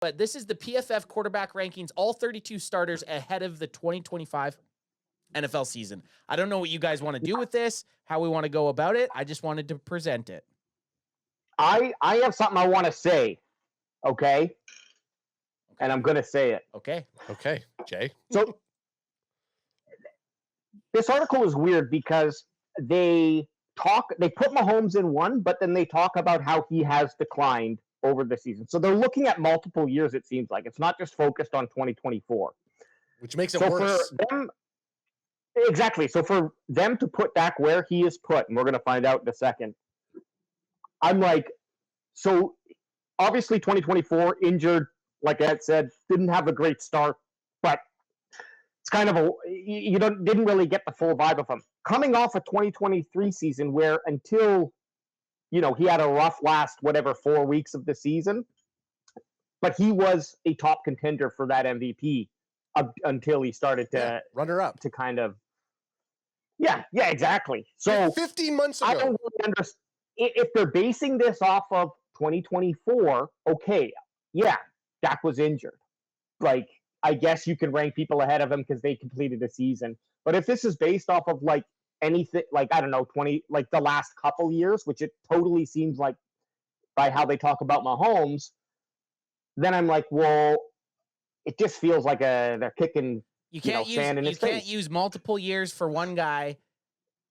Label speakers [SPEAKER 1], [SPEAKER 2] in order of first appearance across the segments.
[SPEAKER 1] But this is the PFF quarterback rankings, all 32 starters ahead of the 2025 NFL season. I don't know what you guys want to do with this, how we want to go about it. I just wanted to present it.
[SPEAKER 2] I have something I want to say, okay? And I'm going to say it.
[SPEAKER 1] Okay,
[SPEAKER 3] Jay.
[SPEAKER 2] So this article is weird because they put Mahomes in one, but then they talk about how he has declined over the season. So they're looking at multiple years, it seems like. It's not just focused on 2024.
[SPEAKER 3] Which makes it worse.
[SPEAKER 2] For them, exactly. So for them to put Dak where he is put, and we're going to find out in a second, I'm like, so obviously 2024, injured, like Ed said, didn't have a great start, but it's kind of didn't really get the full vibe of him. Coming off a 2023 season where until he had a rough last 4 weeks of the season, but he was a top contender for that MVP until he started to
[SPEAKER 3] runner up
[SPEAKER 2] to kind of exactly. So
[SPEAKER 3] 15 months ago,
[SPEAKER 2] I don't really understand if they're basing this off of 2024. Okay, Dak was injured. Like, I guess you can rank people ahead of him because they completed the season. But if this is based off of like anything, like, I don't know, 20, like the last couple years, which it totally seems like by how they talk about Mahomes, then I'm like, well, it just feels like they're kicking sand in his face. You can't
[SPEAKER 1] use multiple years for one guy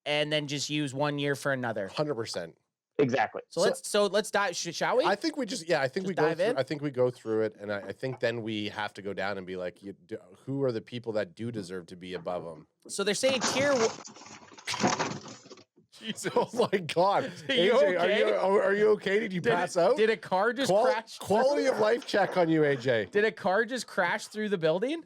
[SPEAKER 1] and then just use 1 year for another.
[SPEAKER 3] 100%.
[SPEAKER 2] Exactly.
[SPEAKER 1] So let's dive. Shall we?
[SPEAKER 3] I think we just I think we go through, I think we go through it, and I think then we have to go down and be like, who are the people that do deserve to be above them?
[SPEAKER 1] So they're saying tier.
[SPEAKER 3] Jesus. Oh my God,
[SPEAKER 1] AJ,
[SPEAKER 3] okay? Are you okay? Did you pass out?
[SPEAKER 1] Did a car just crash?
[SPEAKER 3] Quality of life check on you, AJ.
[SPEAKER 1] Did a car just crash through the building?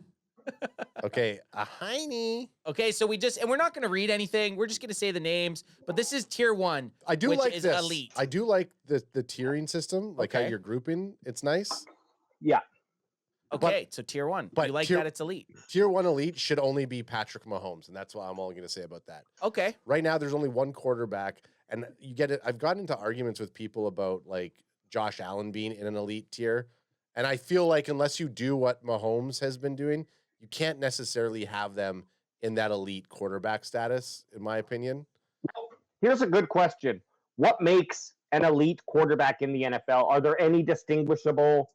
[SPEAKER 3] Okay, a heiny.
[SPEAKER 1] Okay, so we're not going to read anything. We're just going to say the names. But this is tier 1.
[SPEAKER 3] I do
[SPEAKER 1] which
[SPEAKER 3] like
[SPEAKER 1] is
[SPEAKER 3] this.
[SPEAKER 1] Elite.
[SPEAKER 3] I do like the tiering system, like how you're grouping. It's nice.
[SPEAKER 2] Yeah.
[SPEAKER 1] Okay, so tier 1. But you like that it's elite.
[SPEAKER 3] Tier 1 elite should only be Patrick Mahomes, and that's what I'm all going to say about that.
[SPEAKER 1] Okay.
[SPEAKER 3] Right now, there's only one quarterback, and you get it. I've gotten into arguments with people about like Josh Allen being in an elite tier, and I feel like unless you do what Mahomes has been doing, you can't necessarily have them in that elite quarterback status, in my opinion.
[SPEAKER 2] Here's a good question. What makes an elite quarterback in the NFL? Are there any distinguishable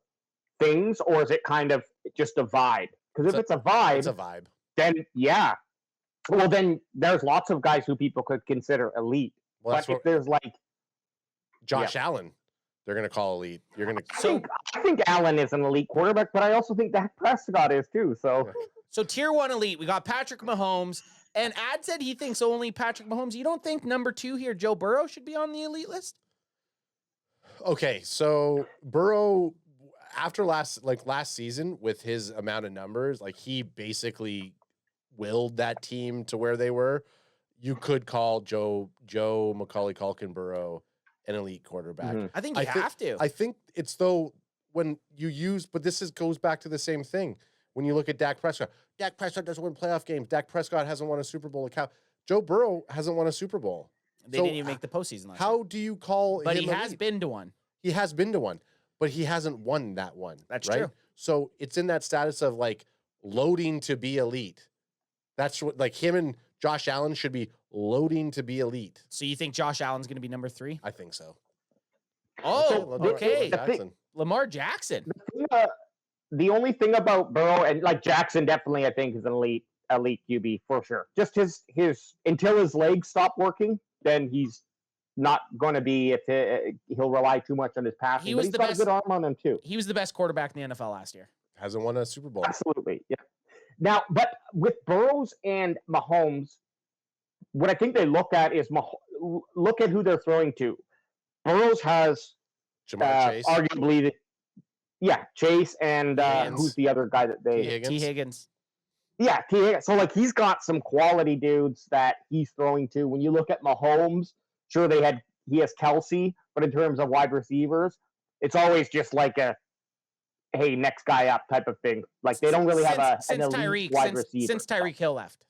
[SPEAKER 2] things, or is it kind of just a vibe? Because if it's a vibe, then well, then there's lots of guys who people could consider elite.
[SPEAKER 3] Well,
[SPEAKER 2] but if there's like
[SPEAKER 3] Josh Allen, they're going to call elite. You're going
[SPEAKER 2] to. I think Allen is an elite quarterback, but I also think Dak Prescott is too.
[SPEAKER 1] So tier 1 elite, we got Patrick Mahomes, and Ad said he thinks only Patrick Mahomes. You don't think number 2 here, Joe Burrow, should be on the elite list?
[SPEAKER 3] Okay, so Burrow, after last season with his amount of numbers, like he basically willed that team to where they were. You could call Joe Macaulay Culkin Burrow an elite quarterback.
[SPEAKER 1] Mm-hmm. I think you have to.
[SPEAKER 3] I think it's when you use, but goes back to the same thing. When you look at Dak Prescott doesn't win playoff games. Dak Prescott hasn't won a Super Bowl. Joe Burrow hasn't won a Super Bowl.
[SPEAKER 1] They didn't even make the postseason last year.
[SPEAKER 3] How do you call
[SPEAKER 1] But
[SPEAKER 3] him
[SPEAKER 1] he has been to one.
[SPEAKER 3] He has been to one, but he hasn't won that one.
[SPEAKER 1] That's
[SPEAKER 3] right?
[SPEAKER 1] true.
[SPEAKER 3] So it's in that status of like loading to be elite. That's what like him and Josh Allen should be loading to be elite.
[SPEAKER 1] So you think Josh Allen's going to be number 3?
[SPEAKER 3] I think so.
[SPEAKER 1] Oh, okay. Lamar Jackson.
[SPEAKER 2] The only thing about Burrow and like Jackson definitely I think is an elite QB for sure. Just his until his legs stop working, then he's not going to be he'll rely too much on his passing. He's got a good arm on him too.
[SPEAKER 1] He was the best quarterback in the NFL last year.
[SPEAKER 3] Hasn't won a Super Bowl.
[SPEAKER 2] Absolutely, yeah. Now, but with Burrows and Mahomes, what I think they look at is look at who they're throwing to. Burrows has
[SPEAKER 3] Chase.
[SPEAKER 2] Arguably, Chase and who's the other guy that they
[SPEAKER 1] T. Higgins.
[SPEAKER 2] Yeah, T. Higgins. So like he's got some quality dudes that he's throwing to. When you look at Mahomes, sure he has Kelsey, but in terms of wide receivers, it's always just like a hey, next guy up type of thing. Like they don't really have an elite wide receiver.
[SPEAKER 1] Since Tyreek Hill left.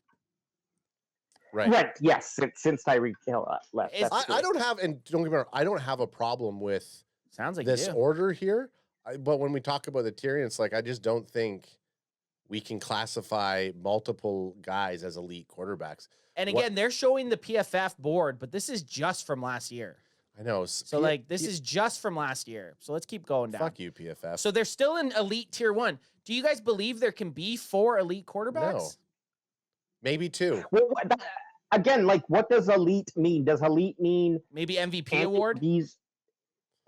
[SPEAKER 3] Right.
[SPEAKER 2] Yes. Since Tyreek Hill left.
[SPEAKER 3] I don't have, and don't get me wrong, I don't have a problem with
[SPEAKER 1] sounds like
[SPEAKER 3] this order here. But when we talk about the tiering, it's like I just don't think we can classify multiple guys as elite quarterbacks.
[SPEAKER 1] And again, they're showing the PFF board, but this is just from last year.
[SPEAKER 3] I know.
[SPEAKER 1] So this is just from last year. So let's keep going down.
[SPEAKER 3] Fuck you, PFF.
[SPEAKER 1] So they're still in elite tier 1. Do you guys believe there can be 4 elite quarterbacks?
[SPEAKER 3] No. Maybe 2.
[SPEAKER 2] Well, again, like, what does elite mean? Does elite mean
[SPEAKER 1] Maybe MVP award?
[SPEAKER 2] These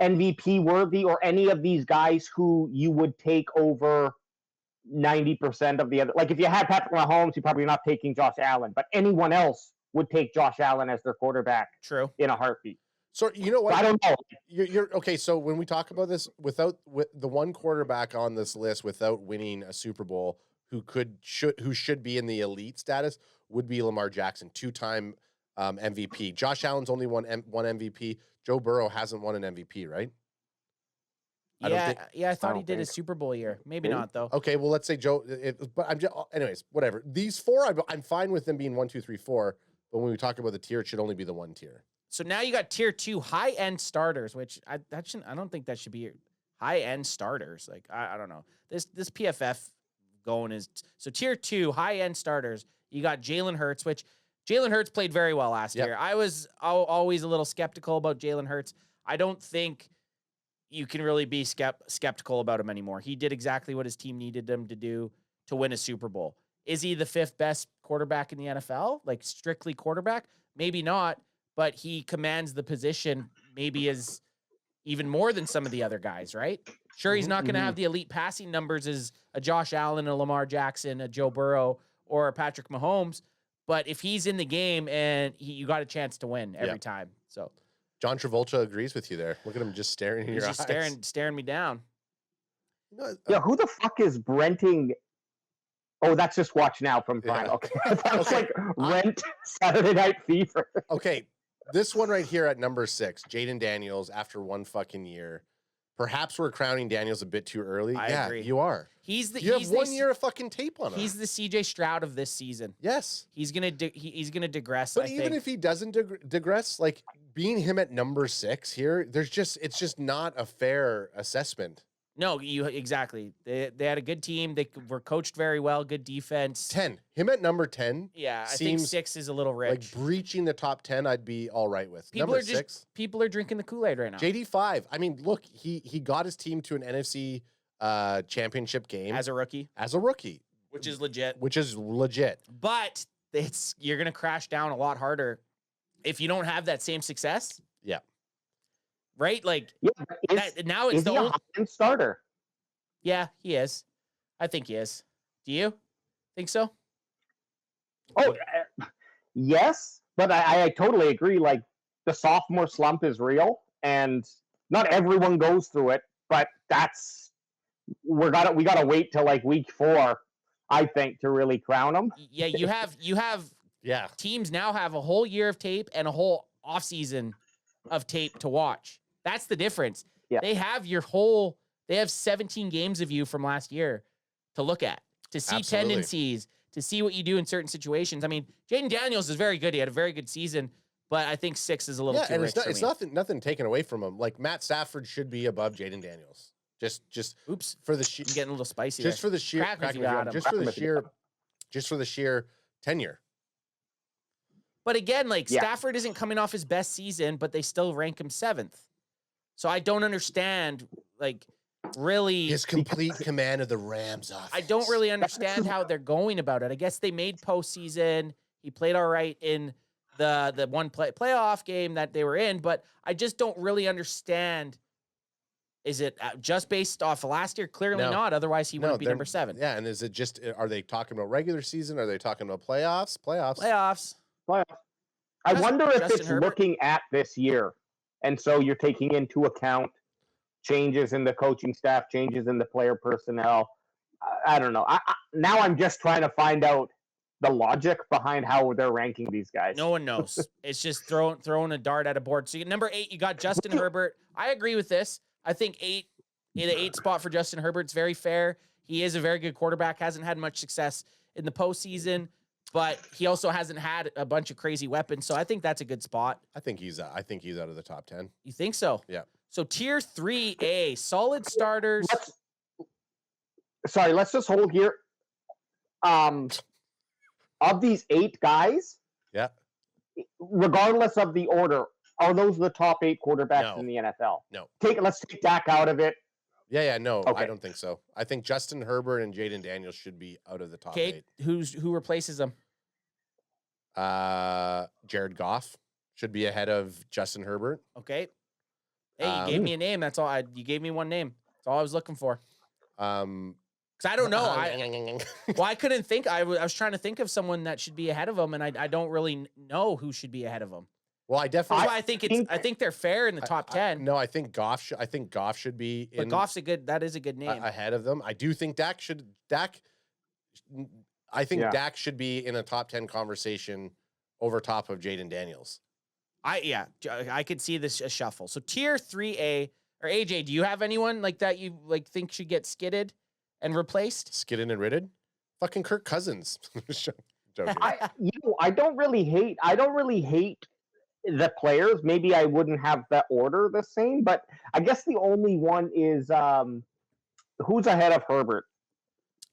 [SPEAKER 2] MVP worthy, or any of these guys who you would take over 90% of the other? Like, if you had Patrick Mahomes, you're probably not taking Josh Allen, but anyone else would take Josh Allen as their quarterback.
[SPEAKER 1] True.
[SPEAKER 2] In a heartbeat.
[SPEAKER 3] So you know what?
[SPEAKER 2] So I don't know.
[SPEAKER 3] You're okay. So when we talk about this, with the one quarterback on this list without winning a Super Bowl, who should be in the elite status, would be Lamar Jackson, 2-time MVP. Josh Allen's only won one MVP. Joe Burrow hasn't won an MVP, right?
[SPEAKER 1] I thought he did a Super Bowl year. Maybe not though.
[SPEAKER 3] Okay, well, let's say Joe. But anyways, whatever. These 4, I'm fine with them being 1, 2, 3, 4. But when we talk about the tier, it should only be the 1 tier.
[SPEAKER 1] So now you got tier 2 high-end starters, which I don't think that should be high-end starters. Like, I don't know. This PFF going is so tier 2 high-end starters. You got Jalen Hurts, which Jalen Hurts played very well last year. I was always a little skeptical about Jalen Hurts. I don't think you can really be skeptical about him anymore. He did exactly what his team needed him to do to win a Super Bowl. Is he the 5th best quarterback in the NFL? Like, strictly quarterback? Maybe not. But he commands the position maybe as even more than some of the other guys, right? Sure, he's not going to have the elite passing numbers as a Josh Allen, a Lamar Jackson, a Joe Burrow, or a Patrick Mahomes. But if he's in the game, and you got a chance to win every time. So
[SPEAKER 3] John Travolta agrees with you there. Look at him just staring in your eyes.
[SPEAKER 1] Just staring me down.
[SPEAKER 2] Yeah, who the fuck is renting? Oh, that's just Watch Now from Prime.
[SPEAKER 3] Yeah.
[SPEAKER 2] Okay. That was like rent Saturday Night Fever.
[SPEAKER 3] Okay. This one right here at number 6, Jaden Daniels, after 1 fucking year. Perhaps we're crowning Daniels a bit too early.
[SPEAKER 1] I agree.
[SPEAKER 3] You are. You have 1 year of fucking tape on him.
[SPEAKER 1] He's the CJ Stroud of this season.
[SPEAKER 3] Yes.
[SPEAKER 1] He's gonna digress.
[SPEAKER 3] But even if he doesn't digress, like, being him at number 6 here, it's just not a fair assessment.
[SPEAKER 1] No, exactly. They had a good team. They were coached very well. Good defense.
[SPEAKER 3] 10. Him at number 10.
[SPEAKER 1] Yeah, I think 6 is a little rich.
[SPEAKER 3] Like, breaching the top 10, I'd be all right with.
[SPEAKER 1] People
[SPEAKER 3] number
[SPEAKER 1] are
[SPEAKER 3] 6.
[SPEAKER 1] People are drinking the Kool-Aid right now.
[SPEAKER 3] JD 5. I mean, look, he got his team to an NFC championship game
[SPEAKER 1] as a rookie,
[SPEAKER 3] which is legit.
[SPEAKER 1] But you're gonna crash down a lot harder if you don't have that same success.
[SPEAKER 3] Yeah.
[SPEAKER 1] Right? Like, now it's the
[SPEAKER 2] only starter.
[SPEAKER 1] Yeah, he is. I think he is. Do you think so?
[SPEAKER 2] Oh, yes, but I totally agree. Like, the sophomore slump is real, and not everyone goes through it. But we gotta wait till like week 4, I think, to really crown him.
[SPEAKER 1] Yeah, you have.
[SPEAKER 3] Yeah.
[SPEAKER 1] Teams now have a whole year of tape and a whole offseason of tape to watch. That's the difference.
[SPEAKER 2] Yeah.
[SPEAKER 1] They have 17 games of you from last year to look at, to see tendencies, to see what you do in certain situations. I mean, Jaden Daniels is very good. He had a very good season, but I think 6 is a little too rich for me.
[SPEAKER 3] It's nothing taken away from him. Like, Matt Stafford should be above Jaden Daniels. Just
[SPEAKER 1] oops,
[SPEAKER 3] for the
[SPEAKER 1] I'm getting a little spicy.
[SPEAKER 3] Just
[SPEAKER 1] there.
[SPEAKER 3] for the sheer tenure.
[SPEAKER 1] But again, like, Stafford isn't coming off his best season, but they still rank him 7th. So I don't understand, like, really
[SPEAKER 3] his complete command of the Rams offense.
[SPEAKER 1] I don't really understand how they're going about it. I guess they made postseason. He played all right in the one playoff game that they were in, but I just don't really understand. Is it just based off of last year? Clearly not. Otherwise, he wouldn't be number 7.
[SPEAKER 3] Yeah, and is it just? Are they talking about regular season? Are they talking about playoffs?
[SPEAKER 1] Playoffs.
[SPEAKER 2] I wonder if it's looking at this year, and so you're taking into account changes in the coaching staff, changes in the player personnel. I don't know. Now I'm just trying to find out the logic behind how they're ranking these guys.
[SPEAKER 1] No one knows. It's just throwing a dart at a board. So number 8, you got Justin Herbert. I agree with this. I think the 8 spot for Justin Herbert's very fair. He is a very good quarterback. Hasn't had much success in the postseason, but he also hasn't had a bunch of crazy weapons. So I think that's a good spot.
[SPEAKER 3] I think he's out of the top 10.
[SPEAKER 1] You think so?
[SPEAKER 3] Yeah.
[SPEAKER 1] So tier 3A, solid starters.
[SPEAKER 2] Let's just hold here. Of these 8 guys,
[SPEAKER 3] Yeah.
[SPEAKER 2] regardless of the order, are those the top 8 quarterbacks
[SPEAKER 3] No.
[SPEAKER 2] in the NFL?
[SPEAKER 3] No.
[SPEAKER 2] Let's take Dak out of it.
[SPEAKER 3] Yeah, no, I
[SPEAKER 2] Okay.
[SPEAKER 3] don't think so. I think Justin Herbert and Jaden Daniels should be out of the top 8.
[SPEAKER 1] Who replaces them?
[SPEAKER 3] Jared Goff should be ahead of Justin Herbert.
[SPEAKER 1] Okay. Hey, you gave me a name. That's all. You gave me one name. That's all I was looking for. Because I don't know. I couldn't think. I was trying to think of someone that should be ahead of them, and I don't really know who should be ahead of them.
[SPEAKER 3] Well, I definitely.
[SPEAKER 1] I think they're fair in the top 10.
[SPEAKER 3] No, I think Goff should be.
[SPEAKER 1] But Goff's that is a good name.
[SPEAKER 3] Ahead of them. I do think Dak should be in a top 10 conversation over top of Jaden Daniels.
[SPEAKER 1] I could see this a shuffle. So tier 3A or AJ, do you have anyone like that you think should get skidded and replaced?
[SPEAKER 3] Skidded and ridded? Fucking Kirk Cousins. Joking.
[SPEAKER 2] I don't really hate the players. Maybe I wouldn't have that order the same, but I guess the only one is who's ahead of Herbert?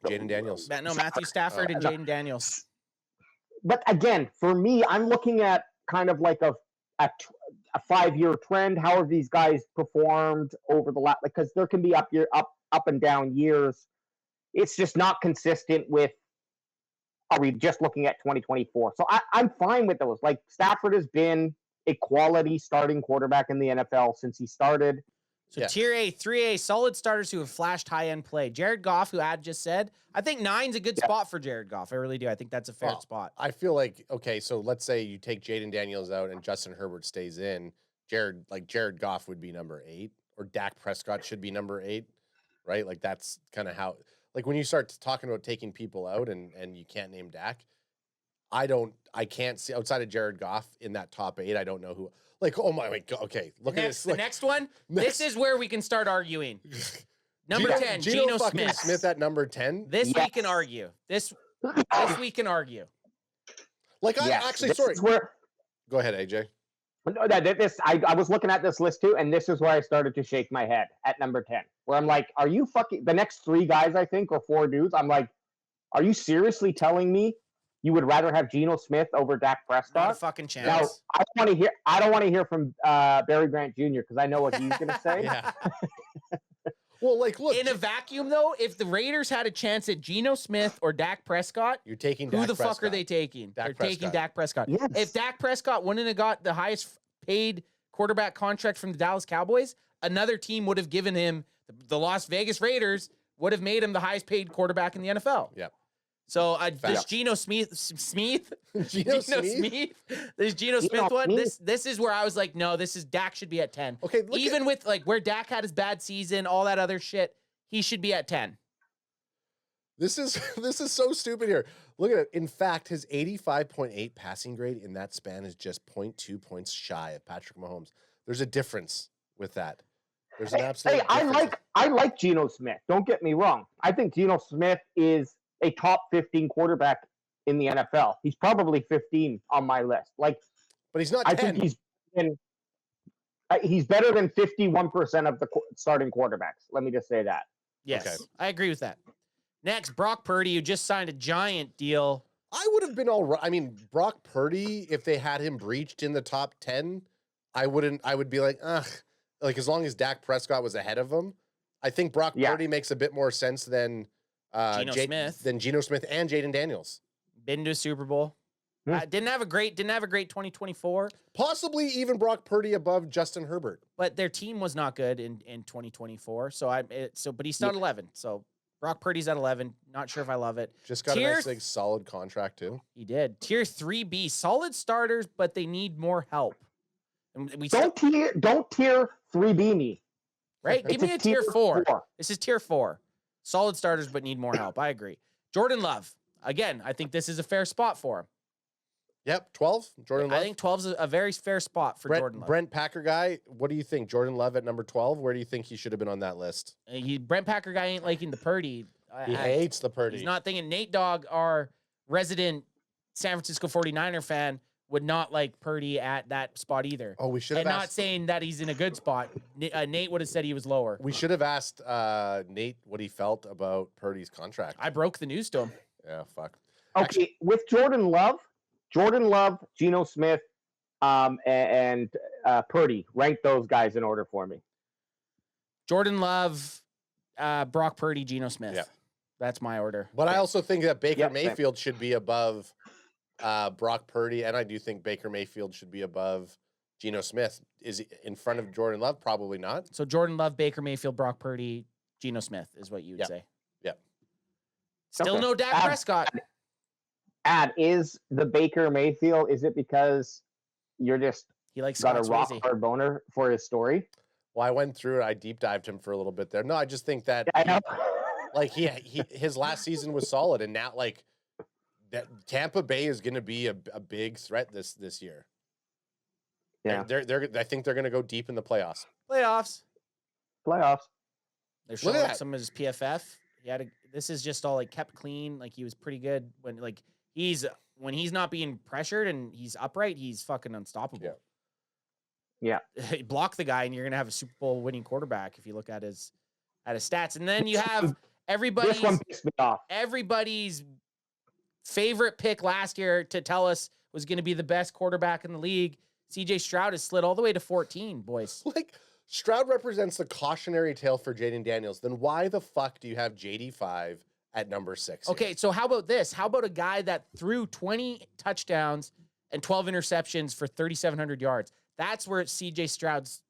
[SPEAKER 3] Jaden Daniels.
[SPEAKER 1] No, Matthew Stafford and Jaden Daniels.
[SPEAKER 2] But again, for me, I'm looking at kind of like a 5-year trend. How have these guys performed over the last? Because there can be up and down years. It's just not consistent with. Are we just looking at 2024? So I'm fine with those. Like Stafford has been a quality starting quarterback in the NFL since he started.
[SPEAKER 1] So tier A, 3A, solid starters who have flashed high-end play. Jared Goff, who Ad just said, I think 9's a good spot for Jared Goff. I really do. I think that's a fair spot.
[SPEAKER 3] I feel like, okay, so let's say you take Jaden Daniels out and Justin Herbert stays in. Jared Goff would be number 8, or Dak Prescott should be number 8, right? Like that's kind of how, like when you start talking about taking people out and you can't name Dak, I can't see outside of Jared Goff in that top 8. I don't know who. Like, oh my God. Okay, look at this.
[SPEAKER 1] The next one. This is where we can start arguing. Number 10, Geno Smith.
[SPEAKER 3] Smith at number 10.
[SPEAKER 1] We can argue. This we can argue.
[SPEAKER 3] Like sorry. Go ahead, AJ.
[SPEAKER 2] No, I was looking at this list too, and this is where I started to shake my head at number 10, where I'm like, are you fucking the next 3 guys? I think or 4 dudes. I'm like, are you seriously telling me you would rather have Geno Smith over Dak Prescott?
[SPEAKER 1] Not a fucking chance.
[SPEAKER 2] Now, I don't want to hear from Barry Grant Jr. because I know what he's going to say.
[SPEAKER 3] Yeah. Well, like, look.
[SPEAKER 1] In a vacuum, though, if the Raiders had a chance at Geno Smith or Dak Prescott,
[SPEAKER 3] you're taking
[SPEAKER 1] Dak Prescott. Fuck are they taking? They're taking Dak Prescott.
[SPEAKER 2] Yes.
[SPEAKER 1] If Dak Prescott wouldn't have got the highest paid quarterback contract from the Dallas Cowboys, another team would have given him, the Las Vegas Raiders would have made him the highest paid quarterback in the NFL.
[SPEAKER 3] Yep.
[SPEAKER 1] So this Geno Smith, this Geno Smith one. This is where I was like, no, Dak should be at 10.
[SPEAKER 3] Okay,
[SPEAKER 1] even with like where Dak had his bad season, all that other shit, he should be at 10.
[SPEAKER 3] This is so stupid here. Look at it. In fact, his 85.8 passing grade in that span is just 0.2 points shy of Patrick Mahomes. There's a difference with that. There's an absolute difference.
[SPEAKER 2] I like Geno Smith. Don't get me wrong. I think Geno Smith is a top 15 quarterback in the NFL. He's probably 15 on my list. Like,
[SPEAKER 3] but he's not 10.
[SPEAKER 2] I think he's better than 51% of the starting quarterbacks. Let me just say that.
[SPEAKER 1] Yes,
[SPEAKER 3] okay.
[SPEAKER 1] I agree with that. Next, Brock Purdy, who just signed a giant deal.
[SPEAKER 3] I would have been all right. I mean, Brock Purdy, if they had him breached in the top 10, I would be like, ugh. Like, as long as Dak Prescott was ahead of him, I think Brock Purdy makes a bit more sense than Geno Smith and Jaden Daniels.
[SPEAKER 1] Been to a Super Bowl. Didn't have a great 2024.
[SPEAKER 3] Possibly even Brock Purdy above Justin Herbert.
[SPEAKER 1] But their team was not good in 2024. But he's still at 11. So Brock Purdy's at 11. Not sure if I love it.
[SPEAKER 3] Just got a nice like, solid contract too.
[SPEAKER 1] He did. Tier 3B, solid starters, but they need more help. And
[SPEAKER 2] don't tier 3B me.
[SPEAKER 1] Right? Give me a tier 4. This is tier 4. Solid starters, but need more help. I agree. Jordan Love. Again, I think this is a fair spot for him.
[SPEAKER 3] Yep, 12. Jordan Love.
[SPEAKER 1] I think 12 is a very fair spot for Jordan Love.
[SPEAKER 3] Brent Packer guy, what do you think? Jordan Love at number 12? Where do you think he should have been on that list?
[SPEAKER 1] Brent Packer guy ain't liking the Purdy.
[SPEAKER 3] He hates the Purdy.
[SPEAKER 1] He's not thinking. Nate Dogg, our resident San Francisco 49er fan, would not like Purdy at that spot either.
[SPEAKER 3] Oh, we should
[SPEAKER 1] And
[SPEAKER 3] have
[SPEAKER 1] not
[SPEAKER 3] asked.
[SPEAKER 1] saying that he's in a good spot. Nate would have said he was lower.
[SPEAKER 3] We should have asked Nate what he felt about Purdy's contract.
[SPEAKER 1] I broke the news to him.
[SPEAKER 3] Yeah, fuck.
[SPEAKER 2] Okay, with Jordan Love, Geno Smith, and Purdy, rank those guys in order for me.
[SPEAKER 1] Jordan Love, Brock Purdy, Geno Smith.
[SPEAKER 3] Yeah.
[SPEAKER 1] That's my order.
[SPEAKER 3] But I also think that Baker
[SPEAKER 2] Yep, same.
[SPEAKER 3] Mayfield should be above Brock Purdy, and I do think Baker Mayfield should be above Geno Smith. Is he in front of Jordan Love? Probably not.
[SPEAKER 1] So Jordan Love, Baker Mayfield, Brock Purdy, Geno Smith is what you would
[SPEAKER 3] Yep.
[SPEAKER 1] say.
[SPEAKER 3] Yep.
[SPEAKER 1] Still
[SPEAKER 2] Okay.
[SPEAKER 1] no Dak Prescott.
[SPEAKER 2] Is the Baker Mayfield, is it because you're just
[SPEAKER 1] He likes
[SPEAKER 2] got a
[SPEAKER 1] Scott
[SPEAKER 2] rock
[SPEAKER 1] Swayze.
[SPEAKER 2] hard boner for his story?
[SPEAKER 3] Well, I went through it. I deep dived him for a little bit there. No, I just think that
[SPEAKER 2] I know.
[SPEAKER 3] like he his last season was solid, and now like that Tampa Bay is going to be a big threat this year.
[SPEAKER 2] Yeah.
[SPEAKER 3] They're I think they're going to go deep in the playoffs.
[SPEAKER 1] Playoffs.
[SPEAKER 2] Playoffs.
[SPEAKER 1] They're
[SPEAKER 3] Look
[SPEAKER 1] showing
[SPEAKER 3] at
[SPEAKER 1] up
[SPEAKER 3] that.
[SPEAKER 1] some of his PFF. This is just all like kept clean. Like he was pretty good when when he's not being pressured and he's upright, he's fucking unstoppable.
[SPEAKER 2] Yeah.
[SPEAKER 1] Block the guy and you're gonna have a Super Bowl winning quarterback if you look at his stats. And then you have
[SPEAKER 2] This one pissed me off.
[SPEAKER 1] everybody's favorite pick last year to tell us was gonna be the best quarterback in the league. CJ Stroud has slid all the way to 14, boys.
[SPEAKER 3] Like Stroud represents the cautionary tale for Jaden Daniels. Then why the fuck do you have JD5 at number 6?
[SPEAKER 1] Okay, so how about this? How about a guy that threw 20 touchdowns and 12 interceptions for 3,700 yards? That's where CJ Stroud's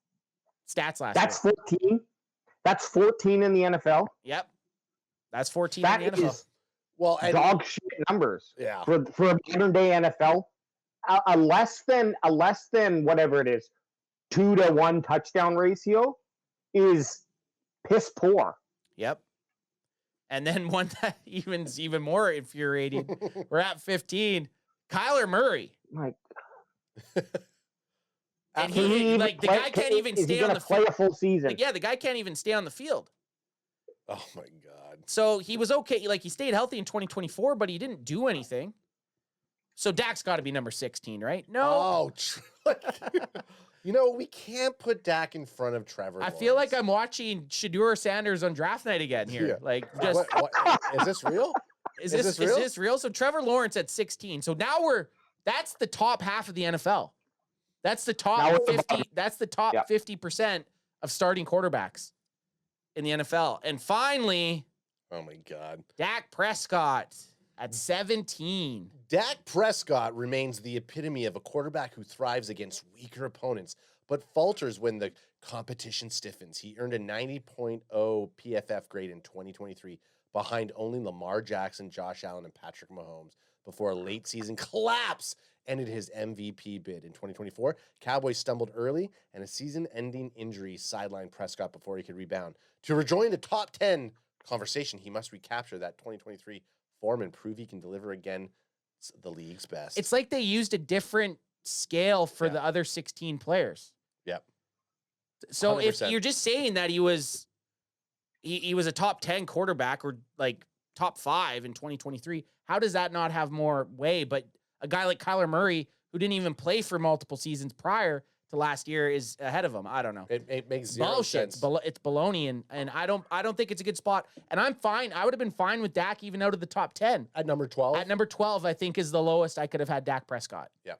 [SPEAKER 1] stats last
[SPEAKER 2] That's
[SPEAKER 1] year.
[SPEAKER 2] 14. That's 14 in the NFL.
[SPEAKER 1] Yep. That's 14
[SPEAKER 2] That
[SPEAKER 1] in the NFL.
[SPEAKER 2] is
[SPEAKER 3] Well, and
[SPEAKER 2] dog shit numbers
[SPEAKER 3] yeah,
[SPEAKER 2] for a modern day NFL. A less than whatever it is, 2-to-1 touchdown ratio is piss poor.
[SPEAKER 1] Yep. And then one that even more infuriating. We're at 15. Kyler Murray.
[SPEAKER 2] Like,
[SPEAKER 1] And
[SPEAKER 2] can
[SPEAKER 1] he
[SPEAKER 2] even
[SPEAKER 1] like the
[SPEAKER 2] play-
[SPEAKER 1] guy can't even
[SPEAKER 2] is he
[SPEAKER 1] stay on
[SPEAKER 2] gonna
[SPEAKER 1] the
[SPEAKER 2] play
[SPEAKER 1] field.
[SPEAKER 2] a full season.
[SPEAKER 1] Like, yeah, the guy can't even stay on the field.
[SPEAKER 3] oh my god.
[SPEAKER 1] So he was okay. Like he stayed healthy in 2024, but he didn't do anything. So Dak's got to be number 16, right? No.
[SPEAKER 3] Oh, you know, we can't put Dak in front of Trevor.
[SPEAKER 1] I feel like
[SPEAKER 3] Lawrence.
[SPEAKER 1] I'm watching Shadur Sanders on draft night again here.
[SPEAKER 3] Yeah.
[SPEAKER 1] Like, just
[SPEAKER 3] What, is this real?
[SPEAKER 1] is
[SPEAKER 3] is
[SPEAKER 1] this
[SPEAKER 3] this real?
[SPEAKER 1] real? So Trevor Lawrence at 16. So now that's the top half of the NFL. That's the
[SPEAKER 2] Now
[SPEAKER 1] top
[SPEAKER 2] we're
[SPEAKER 1] 50. That's the top
[SPEAKER 2] Yeah.
[SPEAKER 1] 50% of starting quarterbacks in the NFL. And finally,
[SPEAKER 3] Oh my god.
[SPEAKER 1] Dak Prescott at 17.
[SPEAKER 3] Dak Prescott remains the epitome of a quarterback who thrives against weaker opponents, but falters when the competition stiffens. He earned a 90.0 PFF grade in 2023, behind only Lamar Jackson, Josh Allen, and Patrick Mahomes, before a late season collapse ended his MVP bid. In 2024, Cowboys stumbled early, and a season-ending injury sidelined Prescott before he could rebound. To rejoin the top 10 conversation, he must recapture that 2023 form and prove he can deliver again the league's best.
[SPEAKER 1] It's like they used a different scale for
[SPEAKER 3] Yeah.
[SPEAKER 1] the other 16 players.
[SPEAKER 3] Yep.
[SPEAKER 1] So if
[SPEAKER 3] 100%.
[SPEAKER 1] you're just saying that he was a top 10 quarterback or like top 5 in 2023, how does that not have more weight? But a guy like Kyler Murray, who didn't even play for multiple seasons prior to last year, is ahead of him. I don't know.
[SPEAKER 3] It makes zero
[SPEAKER 1] Bullshit.
[SPEAKER 3] sense.
[SPEAKER 1] It's baloney, and I don't think it's a good spot. And I'm fine. I would have been fine with Dak even out of the top 10.
[SPEAKER 3] At number 12?
[SPEAKER 1] At number 12, I think is the lowest I could have had Dak Prescott.
[SPEAKER 3] Yeah.